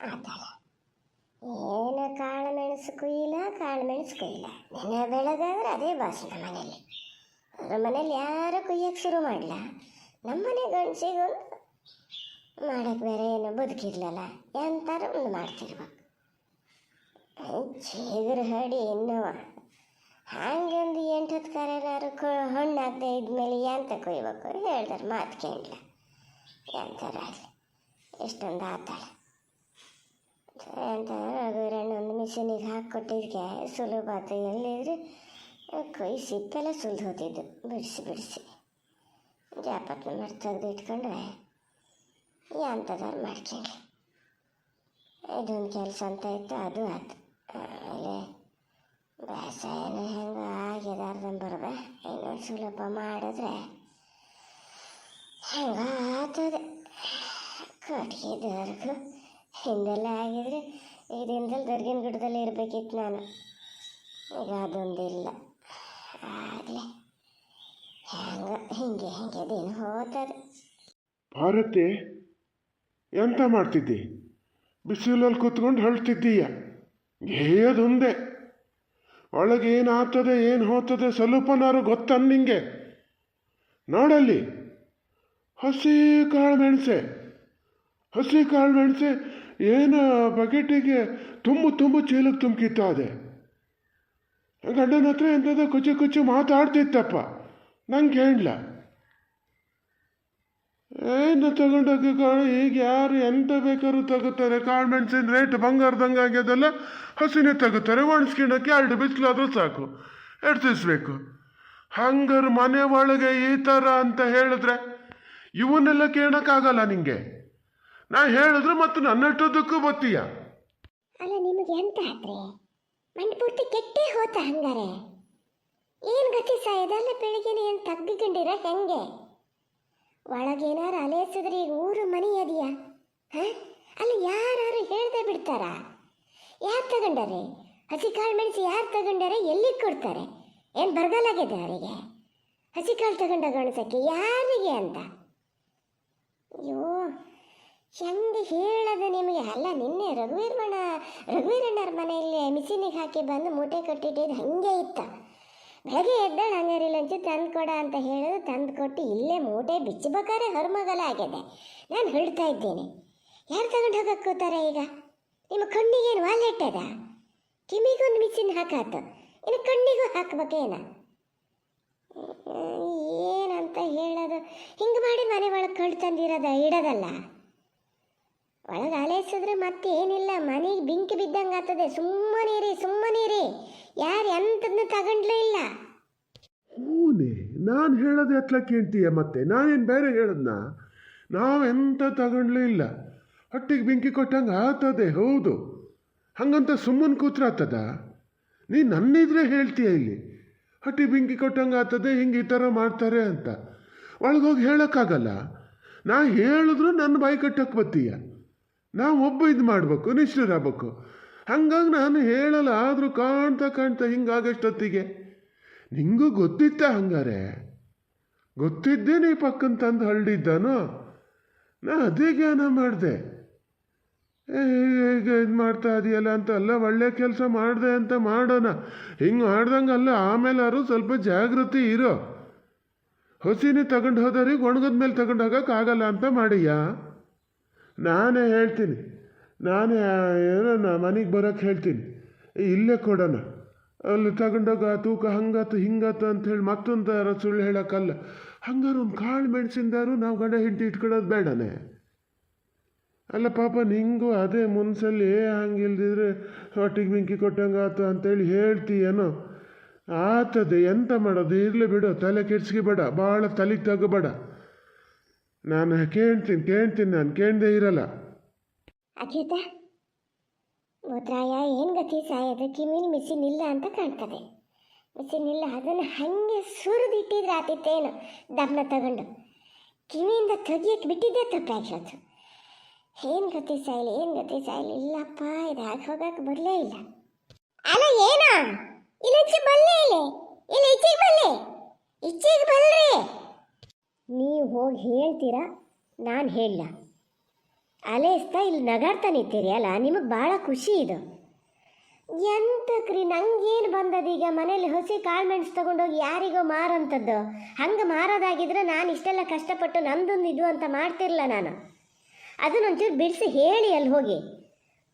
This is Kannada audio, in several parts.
ಆತಾಳ ಏನು ಕಾಳು ಮೆಣಸು ಕುಯ್ಯಿಲ್ಲ, ಕಾಳು ಮೆಣಸು ಕುಯ್ಯಿಲ್ಲ. ದಿನ ಬೆಳಗಾದ್ರೆ ಅದೇ ಭಾಷಣ ಮನೇಲಿ. ಅವ್ರ ಮನೇಲಿ ಯಾರು ಕುಯ್ಯಕ್ಕೆ ಶುರು ಮಾಡಲ್ಲ. ನಮ್ಮನೆ ಗಂಡಸಿಗೊಂದು ಮಾಡೋಕ್ಕೆ ಬೇರೆ ಏನು ಬದುಕಿರ್ಲಲ್ಲ, ಎಂತಾರು ಒಂದು ಮಾಡ್ತಿರ್ಬೇಕು. ಚೀಗರು ಹಡಿ ಇನ್ನವ ಹಂಗಂದು 8-10 ಕರೆನಾರು ಹಣ್ಣಾಗದೆ ಇದ್ಮೇಲೆ ಎಂತ ಕೊಯ್ಬೇಕು ಹೇಳ್ದಾರೆ. ಮಾತು ಕೇಳಲ್ಲ, ಎಂಥರಾಗಲಿ ಎಷ್ಟೊಂದು ಆತಾಳ ಅಂತ. ರಘುವೀರಣ್ಣೊಂದು ಮಿಷಿನಿಗೆ ಹಾಕಿಕೊಟ್ಟಿದ್ದಕ್ಕೆ ಸುಲಭ ಆತ. ಎಲ್ಲಿದ್ರೆ ಕೊಯ್ ಸಿಪ್ಪೆಲ್ಲ ಸುಲಿದು ಹೋತಿದ್ದು ಬಿಡಿಸಿ ಬಿಡಿಸಿ ಜಾಪತ್ನ ಮಾಡಿ ತೆಗೆದು ಇಟ್ಕೊಂಡ್ರೆ ಎಂಥದಾರು ಮಾಡ್ಕೊಂಡ್ರಿ. ಇದೊಂದು ಕೆಲಸ ಅಂತ ಇತ್ತು, ಅದು ಆಯ್ತು. ಆಮೇಲೆ ಬೇಸಾಯನ ಹೆಂಗೆ ಆಗ್ಯದ ಅರ್ಧಂಬರ್ಧ. ಇನ್ನೊಂದು ಸುಲಭ ಮಾಡಿದ್ರೆ ಹೆಂಗೆ ಆಗ್ತದೆ. ಕಟ್ಗೆ ದರ್ಗು ಹಿಂದೆಲ್ಲ ಆಗಿದ್ರೆ ಈ ದಿನದಲ್ಲಿ ದರ್ಗಿನ ಗಿಡದಲ್ಲಿ ಇರಬೇಕಿತ್ತು ನಾನು. ಈಗ ಅದೊಂದಿಲ್ಲ. ಆಗಲೇ ಹಿಂಗೆ ದಿನ ಹೋಗ್ತದೆ. ಭಾರತಿ, ಎಂತ ಮಾಡ್ತಿದ್ದಿ? ಬಿಸಿಲಲ್ಲಿ ಕೂತ್ಕೊಂಡು ಹೇಳ್ತಿದ್ದೀಯ. ಹೇಯದೊಂದೇ ಒಳಗೆ ಏನಾಗ್ತದೆ ಏನು ಹೋಗ್ತದೆ ಸ್ವಲ್ಪನಾರು ಗೊತ್ತ ನಿಂಗೆ? ನೋಡಲ್ಲಿ ಹಸಿ ಕಾಳು ಮೆಣಸೆ ಏನು ಬಕೆಟಿಗೆ ತುಂಬು ಚೀಲಕ್ಕೆ ತುಂಬಿಕಿತ್ತ. ಅದೇ ಗಂಡನ ಹತ್ರ ಎಂಥದ್ದು ಕುಚ್ಚು ಮಾತಾಡ್ತಿತ್ತಪ್ಪ. ನಂಗೆ ಕೇಳಲ್ಲ. ಏನು ತಗೊಂಡೋಗಿ ಕಾಳು ಈಗ ಯಾರು ಎಂತ ಬೇಕಾದ್ರೂ ತಗೋತಾರೆ. ಕಾಳು ಮೆಣಸಿನ ರೇಟ್ ಬಂಗಾರದಂಗೆ ಆಗ್ಯದಲ್ಲ, ಹಸಿನೇ ತಗೋತಾರೆ. ಒಣಸ್ಕಿಣಕ್ಕೆ 2 ಬಿಸಿಲಾದ್ರೂ ಸಾಕು, ಎಡ್ತಿಸ್ಬೇಕು. ಹಂಗಾರು ಮನೆ ಒಳಗೆ ಈ ಥರ ಅಂತ ಹೇಳಿದ್ರೆ ಇವನ್ನೆಲ್ಲ ಕೇಳೋಕ್ಕಾಗಲ್ಲ ನಿಂಗೆ. ನಾ ಹೇಳಿದ್ರೆ ಮತ್ತು ನನ್ನಷ್ಟೊದ್ದಕ್ಕೂ ಬತ್ತೀಯ. ಅಲ್ಲ, ನಿಮಗೆ ಎಂತ ಆದ್ರೆ ಮಣ್ಣು ಪೂರ್ತಿ ಕೆಟ್ಟೇ ಹೋತ. ಹಂಗಾರೆ ಏನು ಗತಿ ಸಾಯದಲ್ಲ? ಬೆಳಿಗ್ಗೆನೆ ಏನು ತಗ್ಗಿಕೊಂಡಿರ ಹೆಂಗೆ? ಒಳಗೇನಾರು ಅಲೆಸಿದ್ರೆ ಈಗ ಊರು ಮನೆ ಅದೆಯಾ? ಹಾಂ, ಅಲ್ಲ ಯಾರು ಹೇಳ್ದೆ ಬಿಡ್ತಾರ? ಯಾರು ತಗೊಂಡಾರೆ ಹಸಿ ಕಾಳು ಮೆಣಸು? ಯಾರು ತಗೊಂಡಾರೆ? ಎಲ್ಲಿಗೆ ಕೊಡ್ತಾರೆ? ಏನು ಬರಗಾಲಾಗಿದೆ ಅವರಿಗೆ? ಹಸಿ ಕಾಳು ತಗೊಂಡಾಗ ಒಣಸಕ್ಕೆ ಯಾರಿಗೆ ಅಂತ? ಅಯ್ಯೋ, ಹೆಂಗೆ ಹೇಳೋದು ನಿಮಗೆ? ಅಲ್ಲ, ನಿನ್ನೆ ರಘುವೀರಣ್ಣರ ಮನೆಯಲ್ಲಿ ಮಿಷಿನಿಗೆ ಹಾಕಿ ಬಂದು ಮೂಟೆ ಕಟ್ಟಿಟ್ಟಿದ್ದು ಹಾಗೆ ಇತ್ತ. ಬೆಳಗ್ಗೆ ಎದ್ದಾಳೆ, ಹಂಗಾರೆ ಲಂಚ ತಂದು ಕೊಡ ಅಂತ ಹೇಳೋದು, ತಂದು ಕೊಟ್ಟು ಇಲ್ಲೇ ಮೂಟೆ ಬಿಚ್ಚಬೇಕಾದ್ರೆ ಹೊರಮಗಲ ಆಗಿದೆ. ನಾನು ಹೇಳ್ತಾ ಇದ್ದೇನೆ, ಯಾರು ತಗೊಂಡು ಹೋಗಕ್ಕೆ ಕೂತಾರೆ ಈಗ? ನಿಮ್ಮ ಕಣ್ಣಿಗೇನು ವಾಲೆಟ್ಟದ? ಕಿವಿಗೊಂದು ಮಿಷಿನ್ ಹಾಕಾತು, ಇನ್ನು ಕಣ್ಣಿಗೂ ಹಾಕ್ಬೇಕೇನ? ಏನಂತ ಹೇಳೋದು? ಹಿಂಗೆ ಮಾಡಿ ಮನೆ ಒಳಗೆ ಕಳ್ಳು ತಂದಿರೋದ ಇಡೋದಲ್ಲ. ಒಳಗೆ ಅಲೆಸಿದ್ರೆ ಮತ್ತೇನಿಲ್ಲ, ಮನೆಗೆ ಬೆಂಕಿ ಬಿದ್ದಂಗೆ ಆಗ್ತದೆ. ಸುಮ್ಮನಿರಿ. ಯಾರು ಎಂಥದನ್ನ ತಗೊಂಡ್ಲೇ ಇಲ್ಲ. ಹೂನೇ, ನಾನು ಹೇಳೋದು ಎತ್ಲ ಕೇಳ್ತೀಯ? ಮತ್ತೆ ನಾನೇನು ಬೇರೆ ಹೇಳದ್ನ? ನಾವೆಂತ ತಗೊಂಡ್ಲೇ ಇಲ್ಲ. ಹೊಟ್ಟಿಗೆ ಬೆಂಕಿ ಕೊಟ್ಟಂಗೆ ಆಗ್ತದೆ. ಹೌದು, ಹಂಗಂತ ಸುಮ್ಮನೆ ಕೂತ್ರೆ ಆಗ್ತದ? ನೀ ನನ್ನಿದ್ರೆ ಹೇಳ್ತೀಯ ಇಲ್ಲಿ ಹೊಟ್ಟಿಗೆ ಬೆಂಕಿ ಕೊಟ್ಟಂಗೆ ಆಗ್ತದೆ, ಹಿಂಗೆ ಈ ಥರ ಮಾಡ್ತಾರೆ ಅಂತ. ಒಳಗೋಗಿ ಹೇಳೋಕ್ಕಾಗಲ್ಲ. ನಾ ಹೇಳಿದ್ರು ನನ್ನ ಬಾಯಿ ಕಟ್ಟಕ್ಕೆ ಬತ್ತೀಯ. ನಾವು ಒಬ್ಬ ಇದು ಮಾಡಬೇಕು, ನಿಷ್ಠರಾಗಬೇಕು. ಹಂಗಾಗಿ ನಾನು ಹೇಳಲ್ಲ. ಆದರೂ ಕಾಣ್ತಾ ಹಿಂಗಾಗಷ್ಟೊತ್ತಿಗೆ ನಿಂಗೂ ಗೊತ್ತಿತ್ತ? ಹಂಗಾರೆ ಗೊತ್ತಿದ್ದೇ ನೀ ಪಕ್ಕನ ತಂದು ಹಳ್ಳಿದ್ದಾನೋ? ನಾ ಅದೇ ಜ್ಞಾನ ಮಾಡಿದೆ. ಈಗ ಇದು ಮಾಡ್ತಾ ಇದೆಯಲ್ಲ ಅಂತ ಅಲ್ಲ, ಒಳ್ಳೆ ಕೆಲಸ ಮಾಡಿದೆ ಅಂತ ಮಾಡೋಣ. ಹಿಂಗೆ ಮಾಡ್ದಂಗಲ್ಲ. ಆಮೇಲಾರು ಸ್ವಲ್ಪ ಜಾಗೃತಿ ಇರೋ. ಹೊಸಿನೇ ತಗೊಂಡು ಹೋದವ್ರಿಗೆ ಒಣಗದ ಮೇಲೆ ತಗೊಂಡು ಹೋಗೋಕ್ಕಾಗಲ್ಲ ಅಂತ ಮಾಡಿಯ? ನಾನೇ ಹೇಳ್ತೀನಿ. ಏನೋ ಮನೆಗೆ ಬರೋಕ್ಕೆ ಹೇಳ್ತೀನಿ. ಇಲ್ಲೇ ಕೊಡೋಣ, ಅಲ್ಲಿ ತಗೊಂಡೋಗ ತೂಕ ಹಂಗಾತು ಹಿಂಗಾತು ಅಂಥೇಳಿ ಮತ್ತೊಂದು ಸುಳ್ಳು ಹೇಳೋಕ್ಕಲ್ಲ. ಹಂಗಾರು ಒಂದು ಕಾಳು ಮೆಣಸಿಂದಾರು ನಾವು ಗಂಡ ಹೆಂಡತಿ ಇಟ್ಕೊಳ್ಳೋದು ಬೇಡನೆ? ಅಲ್ಲ ಪಾಪ, ನಿಂಗೂ ಅದೇ ಮುನ್ಸಲ್ಲಿ ಹಂಗಿಲ್ದಿದ್ರೆ ಹೊಟ್ಟಿಗೆ ಬೆಂಕಿ ಕೊಟ್ಟಂಗಾತು ಅಂತೇಳಿ ಹೇಳ್ತೀಯೇನೋ? ಆಗ್ತದೆ, ಎಂತ ಮಾಡೋದು? ಇರಲಿ ಬಿಡು, ತಲೆ ಕೆಡ್ಸ್ಕೊಬೇಡ, ಭಾಳ ತಲೆಗೆ ತಗೋಬೇಡ. ನಾನು ಕೇಳ್ತೀನಿ, ನಾನು ಕೇಳದೆ ಇರಲ್ಲ. ಅಚ್ಯುತ, ಮೂತ್ರಾಯ ಏನು ಗತಿ ಸಾಯೋದು? ಕಿವಿಲಿ ಮಿಷಿನ್ ಇಲ್ಲ ಅಂತ ಕಾಣ್ತದೆ. ಮಿಷಿನ್ ಇಲ್ಲ, ಅದನ್ನು ಹಾಗೆ ಸುರಿದಿಟ್ಟಿದ್ರೆ ಆತಿತ್ತೇನು? ದಮ್ನ ತಗೊಂಡು ಕಿವಿಯಿಂದ ತೆಗಿಯಕ್ಕೆ ಬಿಟ್ಟಿದ್ದೆ ತಪ್ಪಾಗಿರೋದು. ಏನು ಗತಿ ಸಾಯಲಿ ಇಲ್ಲಪ್ಪ, ಇದು ಹಾಕಿ ಹೋಗಕ್ಕೆ ಬರಲೇ ಇಲ್ಲ. ಅಲ್ಲ ಏನ ಇಲ್ಲ, ಈಚೆಗೆ ಬರಲೇ ಇಲ್ಲ ಈಚೆಗೆ ಬಲ್ರಿ. ನೀವು ಹೋಗಿ ಹೇಳ್ತೀರಾ, ನಾನು ಹೇಳ? ಅಲೇಸ್ತಾ ಇಲ್ಲಿ ನಗಾಡ್ತಾ ನಿಂತೀರಿ ಅಲ್ಲ, ನಿಮಗೆ ಭಾಳ ಖುಷಿ ಇದು. ಎಂತಕ್ರಿ, ನಂಗೇನು ಬಂದದೀಗ? ಮನೇಲಿ ಹೊಸಿ ಕಾಳ್ಮೆಣ್ಸು ತೊಗೊಂಡೋಗಿ ಯಾರಿಗೋ ಮಾರೋಂಥದ್ದು. ಹಂಗೆ ಮಾರೋದಾಗಿದ್ರೆ ನಾನು ಇಷ್ಟೆಲ್ಲ ಕಷ್ಟಪಟ್ಟು ನಂದೊಂದು ಇದು ಅಂತ ಮಾಡ್ತಿರಲ್ಲ ನಾನು. ಅದನ್ನೊಂಚೂರು ಬಿಡಿಸಿ ಹೇಳಿ ಅಲ್ಲಿ ಹೋಗಿ.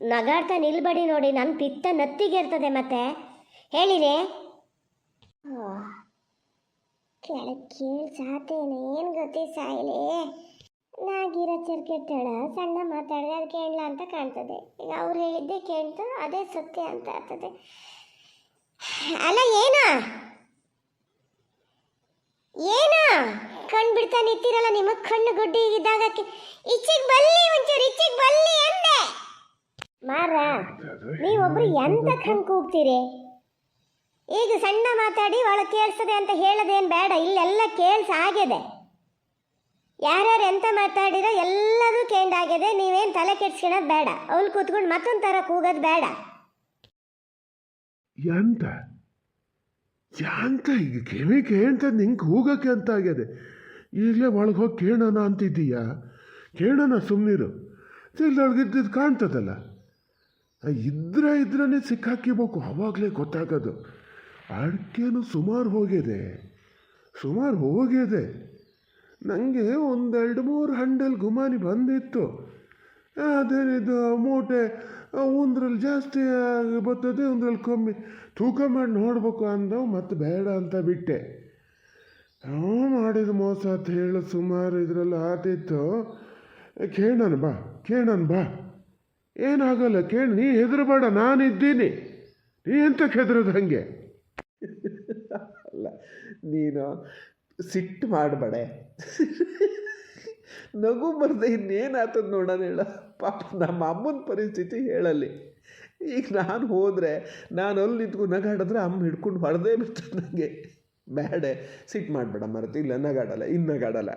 ನಗಾಡ್ತಾ ನಿಲ್ಬೇಡಿ ನೋಡಿ, ನನ್ನ ಪಿತ್ತ ನತ್ತಿಗೆ ಇರ್ತದೆ ಮತ್ತೆ. ಹೇಳಿರಿ. ಕೆಳಗೆ ಕೇಳಿ ಸಾತೇನೆ, ಏನು ಗೊತ್ತಿ ಸಾಯಿಲೆ, ನಾಗಿರೋ ಕೆಟ್ಟಳ ಸಣ್ಣ ಮಾತಾಡಿದೆ ಅದು ಕೇಳಲ್ಲ ಅಂತ ಕಾಣ್ತದೆ. ಈಗ ಅವ್ರು ಹೇಳಿದ್ದೆ ಕೇಳ್ತು, ಅದೇ ಸತ್ಯ ಅಂತ ಆಗ್ತದೆ. ಅಲ್ಲ ಏನು ಏನು ಕಣ್ಣು ಬಿಡ್ತಾ ನಿಂತಿರಲ್ಲ, ನಿಮಗೆ ಕಣ್ಣು ಗುಡ್ಡಿ ಇದ್ದಾಗ ಇಚ್ಚಿಗೆ ಬಲ್ಲಿ, ಒಂಚೂರು ಇಚ್ಚಿಗೆ ಬಲ್ಲಿ ಅಂದೆ. ಮಾರ ನೀವೊಬ್ರು ಎಂತಕ್ಕೆ ಹಂಗೆ ಕೂಗ್ತೀರಿ? ಈಗ ಸಣ್ಣ ಮಾತಾಡಿ ಒಳಗೆ ಕೇಳಿಸ್ತದೆ ಅಂತ ಹೇಳೋದೇನು ಬೇಡ, ಇಲ್ಲೆಲ್ಲ ಕೇಳಿಸಾಗಿದೆ. ಯಾರ್ಯಾರು ಎಂತ ಮಾತಾಡಿರೋ ಎಲ್ಲದೂ ಕೇಂಡಾಗಿದೆ. ನೀವೇನು ತಲೆ ಕೆಡ್ಸ್ಕೊಳೋದು ಬೇಡ, ಅವ್ನು ಕೂತ್ಕೊಂಡು ಮತ್ತೊಂದು ಥರ ಕೂಗೋದು ಬೇಡ. ಎಂತ ಎಂತ ಈಗ ಕಿವಿ ಕೇಳ್ತದೆ, ನಿಂಗೆ ಕೂಗಕ್ಕೆ ಅಂತ ಆಗ್ಯದೆ. ಈಗಲೇ ಒಳಗೆ ಹೋಗಿ ಕೇಳೋಣ ಅಂತಿದ್ದೀಯಾ? ಕೇಳೋಣ, ಸುಮ್ಮನಿರು. ಇಲ್ಲೊಳಗಿದ್ದು ಕಾಣ್ತದಲ್ಲ, ಇದ್ರೇ ಸಿಕ್ಕಾಕಿಬೇಕು, ಅವಾಗಲೇ ಗೊತ್ತಾಗೋದು. ಅಡಿಕೆನೂ ಸುಮಾರು ಹೋಗಿದೆ. ನನಗೆ 1-2-3 ಹಂಡಲ್ ಗುಮಾನಿ ಬಂದಿತ್ತು. ಅದೇನಿದು ಮೂಟೆ ಒಂದ್ರಲ್ಲಿ ಜಾಸ್ತಿ ಬರ್ತದೆ, ಒಂದ್ರಲ್ಲಿ ಕಮ್ಮಿ, ತೂಕ ಮಾಡಿ ನೋಡ್ಬೇಕು ಅಂದವು, ಮತ್ತು ಬೇಡ ಅಂತ ಬಿಟ್ಟೆ. ಮಾಡಿದ ಮೋಸ ಅಂತ ಹೇಳು, ಸುಮಾರು ಇದರಲ್ಲಿ ಆತಿತ್ತು. ಕೇಳೋಣ ಬಾ, ಏನಾಗಲ್ಲ, ಕೇಳಿ. ನೀ ಹೆದರಬೇಡ, ನಾನಿದ್ದೀನಿ. ನೀ ಎಂತಕ್ಕೆ ಹೆದರೋದು ಹಂಗೆ? ಅಲ್ಲ, ನೀನು ಸಿಟ್ಟು ಮಾಡಬೇಡ, ನಗು ಬರ್ದೆ ಇನ್ನೇನಾಗ್ತದೆ ನೋಡೋಣ. ಹೇಳ ಪಾಪ ನಮ್ಮ ಅಮ್ಮನ ಪರಿಸ್ಥಿತಿ ಹೇಳಲ್ಲಿ. ಈಗ ನಾನು ಹೋದರೆ, ನಾನು ಅಲ್ಲಿ ನಿಂತ್ಕೊಂಡು ನಗಾಡಿದ್ರೆ ಅಮ್ಮ ಹಿಡ್ಕೊಂಡು ಹೊಡೆದೇ ಬಿಡ್ತದೆ ನನಗೆ. ಬೇಡ, ಸಿಟ್ಟು ಮಾಡಬೇಡ ಮರತಿ, ಇಲ್ಲ ನಗಾಡಲ್ಲ, ಇನ್ನು ನಗಾಡಲ್ಲ.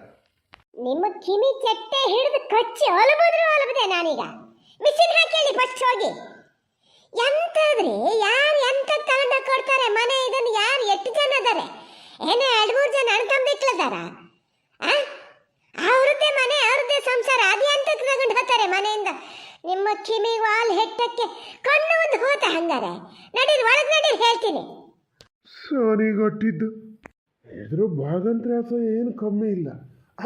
ನಿಮ್ಮ ಕಿವಿ ಚಟ್ಟೆ ಹಿಡಿದು ಕಚ್ಚಿ ಒಲಬುದೆ ನಾನೀಗ. ಮಿಷಿನ್ ಹಾಕಿ ಫಸ್ಟ್ ಹೋಗಿ. ಎಂತದ್ರಿ, ಯಾರು ಎಂತ ತಗೊಂಡ ಕೊಡ್ತಾರೆ ಮನೆ? ಇದನ್ನು ಯಾರು ಎಷ್ಟು ಜನ ಅದಾರೆ? ಏನೋ 2-3 ಜನ ಅಣ್ತಂಬಿಕ್ಲದಾರ? ಅವ್ರದ್ದೇ ಮನೆ, ಅವ್ರದ್ದೇ ಸಂಸಾರ, ಅದು ಎಂತಕ್ಕೆ ತಗೊಂಡು ಹೋಗ್ತಾರೆ ಮನೆಯಿಂದ? ನಿಮ್ಮ ಕಿವಿ ವಾಲ್ ಹೆಟ್ಟಕ್ಕೆ ಕಣ್ಣು ಒಂದು ಹೋತ ಹಂಗಾರೆ. ನಡೀರಿ ಒಳಗೆ, ನಡೀರಿ ಹೇಳ್ತೀನಿ. ಸರಿಗೊಟ್ಟಿದ್ದು ಇದ್ರ ಭಾಗಂತ್ರಾಸ ಏನು ಕಮ್ಮಿ ಇಲ್ಲ.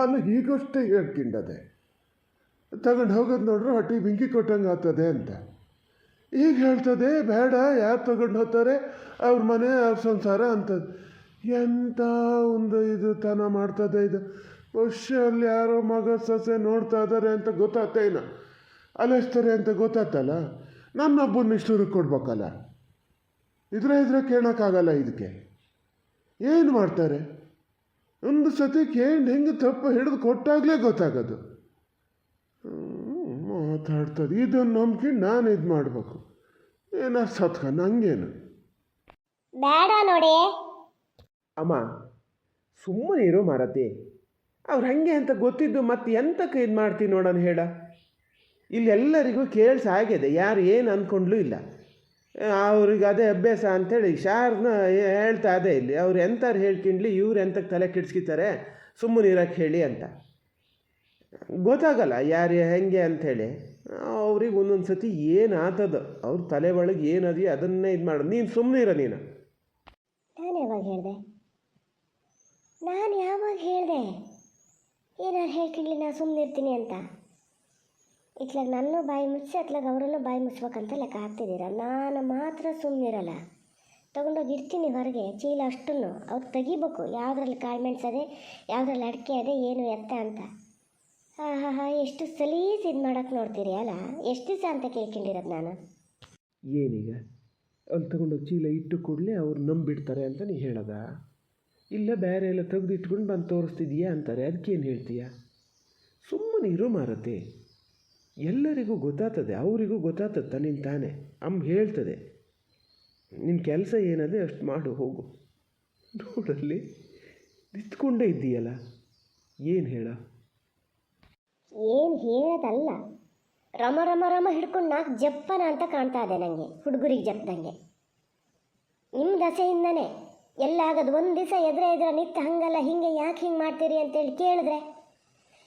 ಅಲ್ಲ, ಈಗಷ್ಟೇ ಹೇಳ್ಕಿಂಡದೆ ತಗೊಂಡು ಹೋಗೋದು ನೋಡ್ರೆ ಹೊಟ್ಟೆ ಬೆಂಕಿ ಕೊಟ್ಟಂಗೆ ಆಗ್ತದೆ ಅಂತ. ಈಗ ಹೇಳ್ತದೆ ಬೇಡ, ಯಾರು ತಗೊಂಡು ಹೋಗ್ತಾರೆ, ಅವ್ರ ಮನೆ ಅವ್ರ ಸಂಸಾರ ಅಂತದ್ದು. ಎಂಥ ಒಂದು ಇದು ತನ ಮಾಡ್ತದೆ ಇದು. ವರ್ಷಲ್ಲಿ ಯಾರೋ ಮಗ ಸೊಸೆ ನೋಡ್ತಾ ಇದ್ದಾರೆ ಅಂತ ಗೊತ್ತಾಗ್ತೇನ, ಅಲೆಸ್ತಾರೆ ಅಂತ ಗೊತ್ತಾಗ್ತಲ್ಲ, ನನ್ನೊಬ್ಬನ ನಿಷ್ಠೂರಕ್ಕೆ ಕೊಡ್ಬೇಕಲ್ಲ. ಇದ್ರೆ ಕೇಳೋಕ್ಕಾಗಲ್ಲ. ಇದಕ್ಕೆ ಏನು ಮಾಡ್ತಾರೆ? ಒಂದು ಸತಿ ಕೇಳಿ ಹೆಂಗೆ ತಪ್ಪು ಹಿಡಿದು ಕೊಟ್ಟಾಗಲೇ ಗೊತ್ತಾಗೋದು. ಮಾತಾಡ್ತದೆ, ಇದನ್ನು ನಂಬ್ಕೊಂಡು ನಾನು ಇದು ಮಾಡಬೇಕು. ಏನೋ ಸತ್ಕ, ನಂಗೇನು ಬೇಡ ನೋಡಿ. ಅಮ್ಮ ಸುಮ್ಮನೆ ಇರೋ ಮಾರತಿ, ಅವ್ರು ಹಾಗೆ ಅಂತ ಗೊತ್ತಿದ್ದು ಮತ್ತೆ ಎಂತಕ್ಕೆ ಇದು ಮಾಡ್ತೀನಿ ನೋಡೋಣ ಹೇಳ. ಇಲ್ಲೆಲ್ಲರಿಗೂ ಕೇಳಿಸಾಗಿದೆ, ಯಾರು ಏನು ಅಂದ್ಕೊಂಡ್ಲೂ ಇಲ್ಲ. ಅವ್ರಿಗೆ ಅದೇ ಅಭ್ಯಾಸ ಅಂಥೇಳಿ ಶಾರ್ನ ಹೇಳ್ತಾ ಅದೇ ಇಲ್ಲಿ. ಅವ್ರು ಎಂಥವ್ರು ಹೇಳ್ಕೊಂಡ್ಲಿ, ಇವ್ರು ಎಂತಕ್ಕೆ ತಲೆ ಕೆಡ್ಸ್ಕಿತಾರೆ, ಸುಮ್ಮನೆ ಇರೋಕ್ಕೆ ಹೇಳಿ ಅಂತ ಗೊತ್ತಾಗಲ್ಲ ಯಾರು ಹೆಂಗೆ ಅಂಥೇಳಿ. ಅವ್ರಿಗೆ ಒಂದೊಂದು ಸತಿ ಏನು ಆತದ, ಅವ್ರ ತಲೆ ಒಳಗೆ ಏನದೆಯೋ ಅದನ್ನೇ ಇದು ಮಾಡೋದು. ನೀನು ಸುಮ್ಮನೆ ಇರೋ. ನಾನು ಯಾವಾಗ ಹೇಳಿದೆ ಏನಾರು ಹೇಳ್ಕೊಂಡ್ಲಿ ನಾ ಸುಮ್ಮನೆ ಇರ್ತೀನಿ ಅಂತ? ಇತ್ಲಾಗ ನನ್ನೂ ಬಾಯಿ ಮುಚ್ಚಿ ಅತ್ಲಾಗ ಅವರನ್ನು ಬಾಯಿ ಮುಚ್ಬೇಕಂತ ಲೆಕ್ಕ ಹಾಕ್ತಿದ್ದೀರ. ನಾನು ಮಾತ್ರ ಸುಮ್ಮನಿರಲ್ಲ, ತೊಗೊಂಡೋಗಿ ಇಡ್ತೀನಿ ಹೊರಗೆ ಚೀಲ ಅಷ್ಟನ್ನು. ಅವ್ರು ತೆಗಿಬೇಕು, ಯಾವುದ್ರಲ್ಲಿ ಕಾಳ್ಮೆಣ್ಸು ಅದೇ, ಯಾವುದ್ರಲ್ಲಿ ಅಡಿಕೆ ಅದೇ, ಏನು ಎತ್ತ ಅಂತ. ಎಷ್ಟು ಸಲೀಸ್ ಇದು ಮಾಡೋಕ್ಕೆ ನೋಡ್ತೀರಿ ಅಲ್ಲ. ಎಷ್ಟು ದಿವಸ ಅಂತ ಕೇಳ್ಕೊಂಡಿರೋದು ನಾನು. ಏನೀಗ ಅಲ್ಲಿ ತಗೊಂಡೋಗಿ ಚೀಲ ಇಟ್ಟು ಕೂಡಲೇ ಅವ್ರು ನಂಬಿಡ್ತಾರೆ ಅಂತ ನೀ ಹೇಳೋದ? ಇಲ್ಲ ಬೇರೆ ಎಲ್ಲ ತೆಗೆದಿಟ್ಕೊಂಡು ಬಂದು ತೋರಿಸ್ತಿದೀಯಾ ಅಂತಾರೆ, ಅದಕ್ಕೇನು ಹೇಳ್ತೀಯ? ಸುಮ್ಮನೆ ಇರೋ ಮಾರತಿ. ಎಲ್ಲರಿಗೂ ಗೊತ್ತಾಗ್ತದೆ, ಅವರಿಗೂ ಗೊತ್ತಾಗ್ತದೆ ತನ್ನಿಂದ ತಾನೇ. ಅಮ್ಮ ಹೇಳ್ತದೆ, ನಿನ್ನ ಕೆಲಸ ಏನದೆ ಅಷ್ಟು ಮಾಡು, ಹೋಗು. ನೋಡಲ್ಲಿ ನಿಂತ್ಕೊಂಡೇ ಇದ್ದೀಯಲ್ಲ, ಏನು ಹೇಳ? ಏನು ಹೇಳೋದಲ್ಲ, ರಮ ಹಿಡ್ಕೊಂಡು ನಾಲ್ಕು ಜಪ್ಪನ ಅಂತ ಕಾಣ್ತಾ ಇದೆ ನನಗೆ, ಹುಡುಗರಿಗೆ ಜಪ್ಪದಂಗೆ. ನಿಮ್ಮ ದಸೆಯಿಂದನೇ ಎಲ್ಲಾಗದು. ಒಂದು ದಿವಸ ಎದುರ ನಿತ್ತ ಹಂಗಲ್ಲ ಹಿಂಗೆ ಯಾಕೆ ಹಿಂಗೆ ಮಾಡ್ತೀರಿ ಅಂತೇಳಿ ಕೇಳಿದ್ರೆ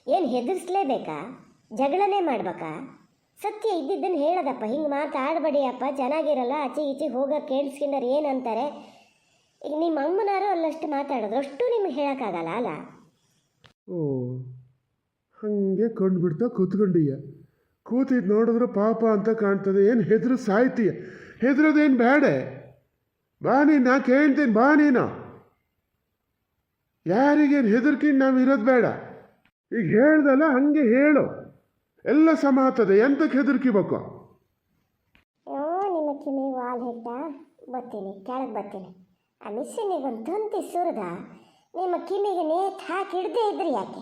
ಏನು ಹೆದರ್ಸ್ಲೇಬೇಕಾ? ಜಗಳನೇ ಮಾಡ್ಬೇಕಾ? ಸತ್ಯ ಇದ್ದಿದ್ದನ್ನು ಹೇಳೋದಪ್ಪ, ಹಿಂಗೆ ಮಾತಾಡಬೇಡಿ ಅಪ್ಪ, ಚೆನ್ನಾಗಿರಲ್ಲ, ಆಚೆ ಈಚೆ ಹೋಗೋಕೆ ಕೇಳಿಸ್ಕೊಂಡಾರೆ ಏನಂತಾರೆ. ಈಗ ನಿಮ್ಮ ಅಮ್ಮನಾರು ಅಲ್ಲಷ್ಟು ಮಾತಾಡೋದು, ಅಷ್ಟು ನಿಮ್ಗೆ ಹೇಳೋಕ್ಕಾಗಲ್ಲ ಅಲ್ಲ. ಓ, ಹಾಗೆ ಕಂಡುಬಿಡ್ತಾ ಕೂತ್ಕೊಂಡೀಯ. ಕೂತಿದ್ದು ನೋಡಿದ್ರೆ ಪಾಪ ಅಂತ ಕಾಣ್ತದೆ. ಏನು ಹೆದ್ರು ಸಾಯ್ತೀಯ? ಹೆದ್ರೋದೇನು ಬೇಡ. ಬಾ ನೀನು, ನಾ ಕೇಳ್ತೀನಿ, ಬಾ ನೀನು. ಯಾರಿಗೇನು ಹೆದರ್ಕೊಂಡು ನಾವು ಇರೋದು ಬೇಡ. ಈಗ ಹೇಳ್ದಲ್ಲ ಹಂಗೆ ಹೇಳು, ಎಲ್ಲ ಸಮ ಆಗ್ತದೆ. ಎಂತಕ್ಕೆ ಹೆದರ್ಕಿಬೇಕು? ನಿಮ್ಮ ಕಿವಿ ವಾಲ್ ಹೆಟ್ಟ ಬರ್ತೀನಿ, ಕೆಳಗೆ ಬರ್ತೀನಿ. ಆ ಮಿಸ್ಸಿನಿಗೊಂದು ತಂತಿ ಸುರಿದ ನಿಮ್ಮ ಕಿವಿಗೆ ನೇತು ಹಾಕಿ ಹಿಡ್ದೇ ಇದ್ರಿ ಯಾಕೆ?